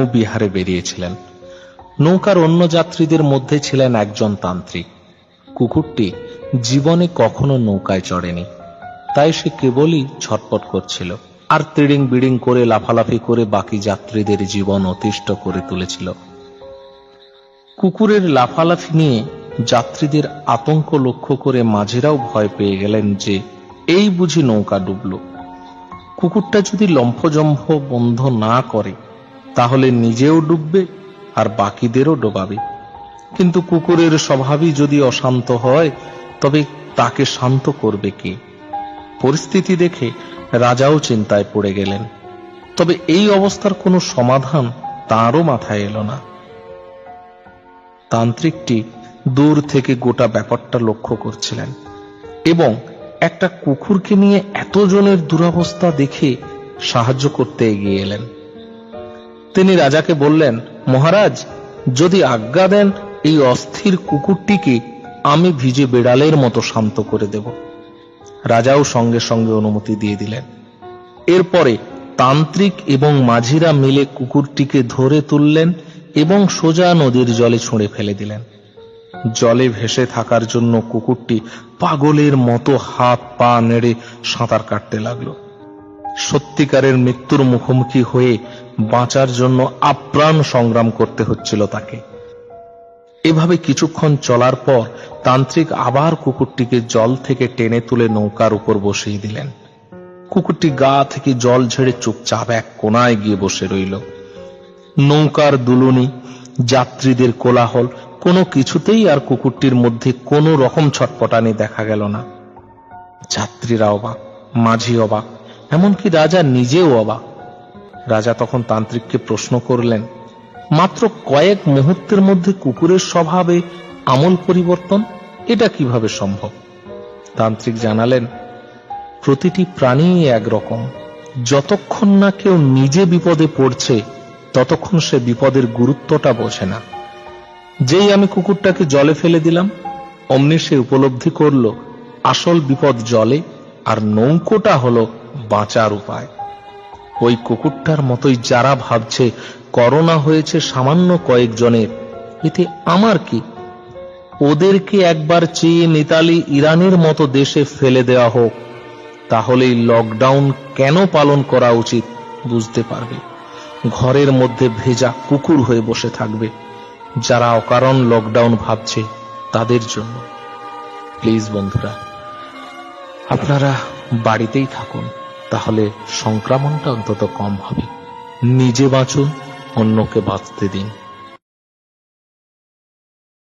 বিহারে বেরিয়েছিলেন। নৌকার অন্য যাত্রীদের মধ্যে ছিলেন একজন তান্ত্রিক। কুকুরটি জীবনে কখনো নৌকায় চড়েনি, তাই সে কেবলই ছটপট করছিল আর তিড়িং বিড়িং করে লাফালাফি করে বাকি যাত্রীদের জীবন অতিষ্ঠ করে তুলেছিল। কুকুরের লাফালাফি নিয়ে যাত্রীদের আতঙ্ক লক্ষ্য করে মাঝিরাও ভয় পেয়ে গেলেন যে এই বুঝি নৌকা ডুবল। কুকুরটা যদি লম্ফজম্ফ বন্ধ না করে তাহলে নিজেও ডুববে আর বাকিদেরও ডোবাবে। কিন্তু কুকুরের স্বভাবই যদি অশান্ত হয় তবে তাকে শান্ত করবে কে? পরিস্থিতি দেখে রাজাও চিন্তায় পড়ে গেলেন। তবে এই অবস্থার কোনো সমাধান তাঁরও মাথায় এলো না। তান্ত্রিকটি দূর থেকে গোটা ব্যাপারটা লক্ষ্য করছিলেন এবং একটা কুকুরকে নিয়ে এতজনের দুরবস্থা দেখে সাহায্য করতে এগিয়ে এলেন। তিনি রাজাকে বললেন, মহারাজ, যদি আজ্ঞা দেন এই অস্থির কুকুরটিকে আমি ভিজে বিড়ালের মতো শান্ত করে দেব। রাজাও সঙ্গে সঙ্গে অনুমতি দিয়ে দিলেন। এরপরে তান্ত্রিক এবং মাঝিরা মিলে কুকুরটিকে ধরে তুললেন এবং সোজা নদীর জলে ছুঁড়ে ফেলে দিলেন। জলে ভেসে থাকার জন্য কুকুরটি পাগলের মতো হাত পা নেড়ে সাঁতার কাটতে লাগলো। সত্যিকারের মৃত্যুর মুখোমুখি হয়ে বাঁচার জন্য আপ্রাণ সংগ্রাম করতে হচ্ছিল তাকে। এভাবে কিছুক্ষণ চলার পর তান্ত্রিক আবার কুকুরটিকে জল থেকে টেনে তুলে নৌকার উপর বসিয়ে দিলেন। কুকুরটি গা থেকে জল ঝেড়ে চুপচাপ এক কোনায় গিয়ে বসে রইল। নৌকার দুলুনি, যাত্রীদের কোলাহল, কোনো কিছুতেই আর কুকুরটির মধ্যে কোনো রকম ছটপটানি দেখা গেল না। যাত্রীরা অবাক, মাঝি অবাক, এমনকি রাজা নিজেও অবাক। রাজা তখন তান্ত্রিককে প্রশ্ন করলেন, মাত্র কয়েক মুহূর্তের মধ্যে কুকুরের স্বভাবে আমূল পরিবর্তন, এটা কিভাবে সম্ভব? তান্ত্রিক জানালেন, প্রতিটি প্রাণী একরকম। যতক্ষণ না কেউ নিজে বিপদে পড়ছে ততক্ষণ সে বিপদের গুরুত্বটা বোঝে না। যেই আমি কুকুরটাকে জলে ফেলে দিলাম, অমনি সে উপলব্ধি করল আসল বিপদ জলে আর নৌকোটা হলো বাঁচার উপায়। ওই কুকুরটার মতোই যারা ভাবছে করোনা হয়েছে সামান্য কয়েকজনের, এতে আমার কি? ওদেরকে একবার চেয়ে নেতালি ইরানের মতো দেশে ফেলে দেওয়া হোক, তাহলেই লকডাউন কেন পালন করা উচিত বুঝতে পারবে। ঘরের মধ্যে ভেজা কুকুর হয়ে বসে থাকবে যারা অকারণ লকডাউন ভাবছে তাদের জন্য। প্লিজ বন্ধুরা, আপনারা বাড়িতেই থাকুন, তাহলে সংক্রমণটা অন্তত কম হবে। নিজে বাঁচুন, অন্যকে বাঁচতে দিন।